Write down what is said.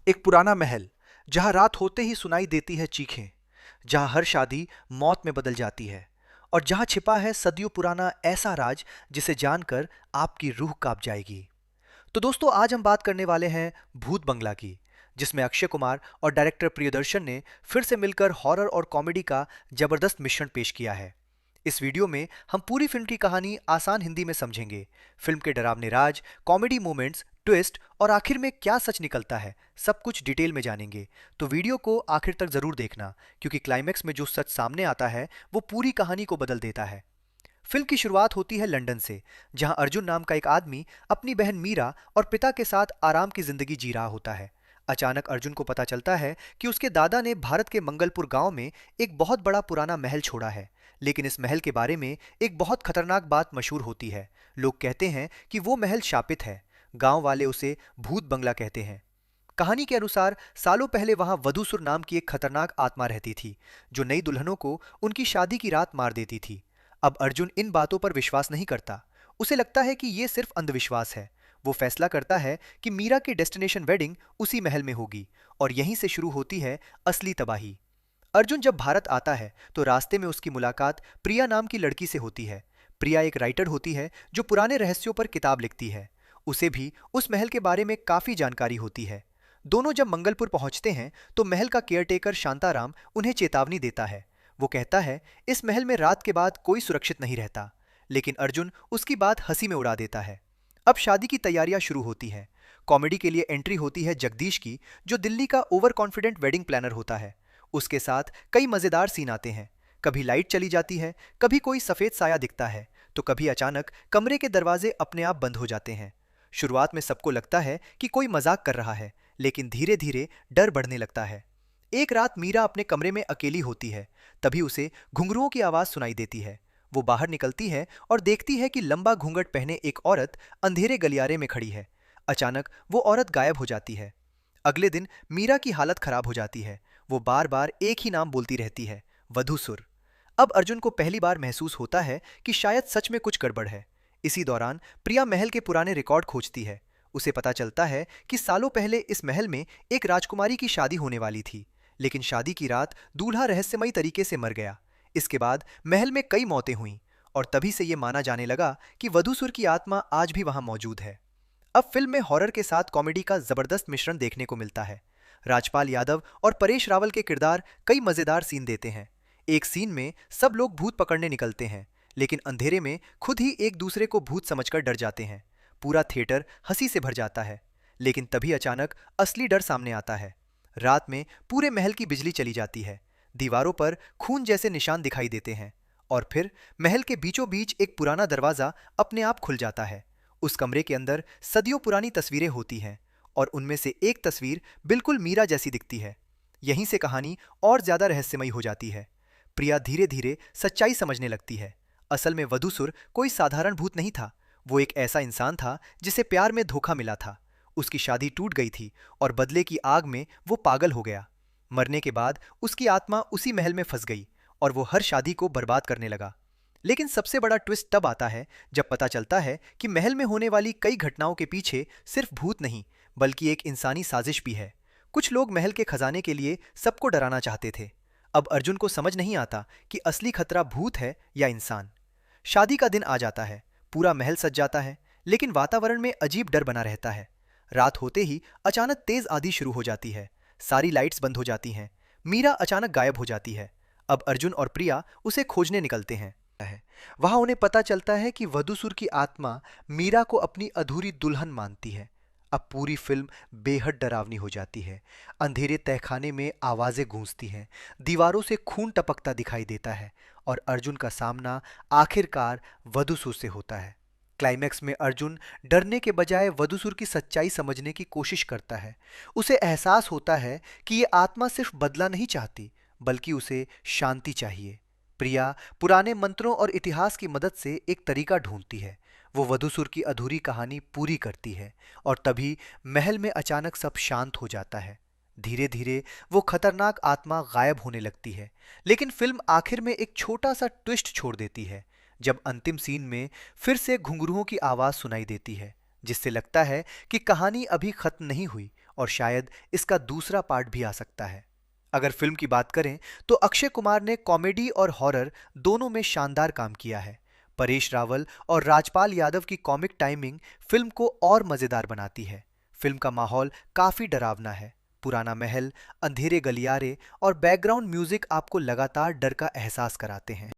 एक पुराना महल, जहां रात होते ही सुनाई देती है चीखें, जहां हर शादी मौत में बदल जाती है और जहां छिपा है सदियों पुराना ऐसा राज जिसे जानकर आपकी रूह कांप जाएगी। तो दोस्तों, आज हम बात करने वाले हैं भूत बंगला की, जिसमें अक्षय कुमार और डायरेक्टर प्रियदर्शन ने फिर से मिलकर हॉरर और कॉमेडी का जबरदस्त मिश्रण पेश किया है। इस वीडियो में हम पूरी फिल्म की कहानी आसान हिंदी में समझेंगे। फिल्म के डरावने राज, कॉमेडी मोमेंट्स, ट्विस्ट और आखिर में क्या सच निकलता है, सब कुछ डिटेल में जानेंगे। तो वीडियो को आखिर तक जरूर देखना, क्योंकि क्लाइमेक्स में जो सच सामने आता है वो पूरी कहानी को बदल देता है। फिल्म की शुरुआत होती है लंदन से, जहां अर्जुन नाम का एक आदमी अपनी बहन मीरा और पिता के साथ आराम की जिंदगी जी रहा होता है। अचानक अर्जुन को पता चलता है कि उसके दादा ने भारत के मंगलपुर गांव में एक बहुत बड़ा पुराना महल छोड़ा है। लेकिन इस महल के बारे में एक बहुत खतरनाक बात मशहूर होती है। लोग कहते हैं कि वो महल शापित है। गांव वाले उसे भूत बंगला कहते हैं। कहानी के अनुसार सालों पहले वहां वधूसुर नाम की एक खतरनाक आत्मा रहती थी, जो नई दुल्हनों को उनकी शादी की रात मार देती थी। अब अर्जुन इन बातों पर विश्वास नहीं करता। उसे लगता है कि ये सिर्फ अंधविश्वास है। वो फैसला करता है कि मीरा की डेस्टिनेशन वेडिंग उसी महल में होगी और यहीं से शुरू होती है असली तबाही। अर्जुन जब भारत आता है तो रास्ते में उसकी मुलाकात प्रिया नाम की लड़की से होती है। प्रिया एक राइटर होती है जो पुराने रहस्यों पर किताब लिखती है। उसे भी उस महल के बारे में काफी जानकारी होती है। दोनों जब मंगलपुर पहुंचते हैं तो महल का केयरटेकर शांताराम उन्हें चेतावनी देता है। वो कहता है, इस महल में रात के बाद कोई सुरक्षित नहीं रहता। लेकिन अर्जुन उसकी बात हंसी में उड़ा देता है। अब शादी की तैयारियां शुरू होती हैं। कॉमेडी के लिए एंट्री होती है जगदीश की, जो दिल्ली का ओवर कॉन्फिडेंट वेडिंग प्लानर होता है। उसके साथ कई मजेदार सीन आते हैं। कभी लाइट चली जाती है, कभी कोई सफेद साया दिखता है, तो कभी अचानक कमरे के दरवाजे अपने आप बंद हो जाते हैं। शुरुआत में सबको लगता है कि कोई मजाक कर रहा है, लेकिन धीरे धीरे डर बढ़ने लगता है। एक रात मीरा अपने कमरे में अकेली होती है। तभी उसे घुंघरुओं की आवाज सुनाई देती है। वो बाहर निकलती है और देखती है कि लंबा घूंघट पहने एक औरत अंधेरे गलियारे में खड़ी है। अचानक वो औरत गायब हो जाती है। अगले दिन मीरा की हालत खराब हो जाती है। वो बार बार एक ही नाम बोलती रहती है, वधूसुर। अब अर्जुन को पहली बार महसूस होता है कि शायद सच में कुछ गड़बड़ है। इसी दौरान प्रिया महल के पुराने रिकॉर्ड खोजती है। उसे पता चलता है कि सालों पहले इस महल में एक राजकुमारी की शादी होने वाली थी, लेकिन शादी की रात दूल्हा रहस्यमयी तरीके से मर गया। इसके बाद महल में कई मौतें हुईं और तभी से यह माना जाने लगा कि वधूसुर की आत्मा आज भी वहां मौजूद है। अब फिल्म में हॉरर के साथ कॉमेडी का जबरदस्त मिश्रण देखने को मिलता है। राजपाल यादव और परेश रावल के किरदार कई मजेदार सीन देते हैं। एक सीन में सब लोग भूत पकड़ने निकलते हैं, लेकिन अंधेरे में खुद ही एक दूसरे को भूत समझकर डर जाते हैं। पूरा थिएटर हंसी से भर जाता है। लेकिन तभी अचानक असली डर सामने आता है। रात में पूरे महल की बिजली चली जाती है। दीवारों पर खून जैसे निशान दिखाई देते हैं और फिर महल के बीचों बीच एक पुराना दरवाजा अपने आप खुल जाता है। उस कमरे के अंदर सदियों पुरानी तस्वीरें होती हैं और उनमें से एक तस्वीर बिल्कुल मीरा जैसी दिखती है। यहीं से कहानी और ज्यादा रहस्यमयी हो जाती है। प्रिया धीरे धीरे सच्चाई समझने लगती है। असल में वधूसुर कोई साधारण भूत नहीं था। वो एक ऐसा इंसान था जिसे प्यार में धोखा मिला था। उसकी शादी टूट गई थी और बदले की आग में वो पागल हो गया। मरने के बाद उसकी आत्मा उसी महल में फंस गई और वो हर शादी को बर्बाद करने लगा। लेकिन सबसे बड़ा ट्विस्ट तब आता है जब पता चलता है कि महल में होने वाली कई घटनाओं के पीछे सिर्फ भूत नहीं, बल्कि एक इंसानी साजिश भी है। कुछ लोग महल के खजाने के लिए सबको डराना चाहते थे। अब अर्जुन को समझ नहीं आता कि असली खतरा भूत है या इंसान। शादी का दिन आ जाता है। पूरा महल सज जाता है, लेकिन वातावरण में अजीब डर बना रहता है। रात होते ही अचानक तेज आंधी शुरू हो जाती है। सारी लाइट्स बंद हो जाती हैं। मीरा अचानक गायब हो जाती है। अब अर्जुन और प्रिया उसे खोजने निकलते हैं। वहां उन्हें पता चलता है कि वधूसुर की आत्मा मीरा को अपनी अधूरी दुल्हन मानती है। अब पूरी फिल्म बेहद डरावनी हो जाती है। अंधेरे तहखाने में आवाजें गूंजती हैं, दीवारों से खून टपकता दिखाई देता है और अर्जुन का सामना आखिरकार वधूसुर से होता है। क्लाइमैक्स में अर्जुन डरने के बजाय वधूसुर की सच्चाई समझने की कोशिश करता है। उसे एहसास होता है कि ये आत्मा सिर्फ बदला नहीं चाहती, बल्कि उसे शांति चाहिए। प्रिया पुराने मंत्रों और इतिहास की मदद से एक तरीका ढूंढती है। वो वधूसुर की अधूरी कहानी पूरी करती है और तभी महल में अचानक सब शांत हो जाता है। धीरे धीरे वो खतरनाक आत्मा गायब होने लगती है। लेकिन फिल्म आखिर में एक छोटा सा ट्विस्ट छोड़ देती है, जब अंतिम सीन में फिर से घुंघरुओं की आवाज सुनाई देती है, जिससे लगता है कि कहानी अभी खत्म नहीं हुई और शायद इसका दूसरा पार्ट भी आ सकता है। अगर फिल्म की बात करें तो अक्षय कुमार ने कॉमेडी और हॉरर दोनों में शानदार काम किया है। परेश रावल और राजपाल यादव की कॉमिक टाइमिंग फिल्म को और मजेदार बनाती है। फिल्म का माहौल काफी डरावना है। पुराना महल, अंधेरे गलियारे और बैकग्राउंड म्यूजिक आपको लगातार डर का एहसास कराते हैं।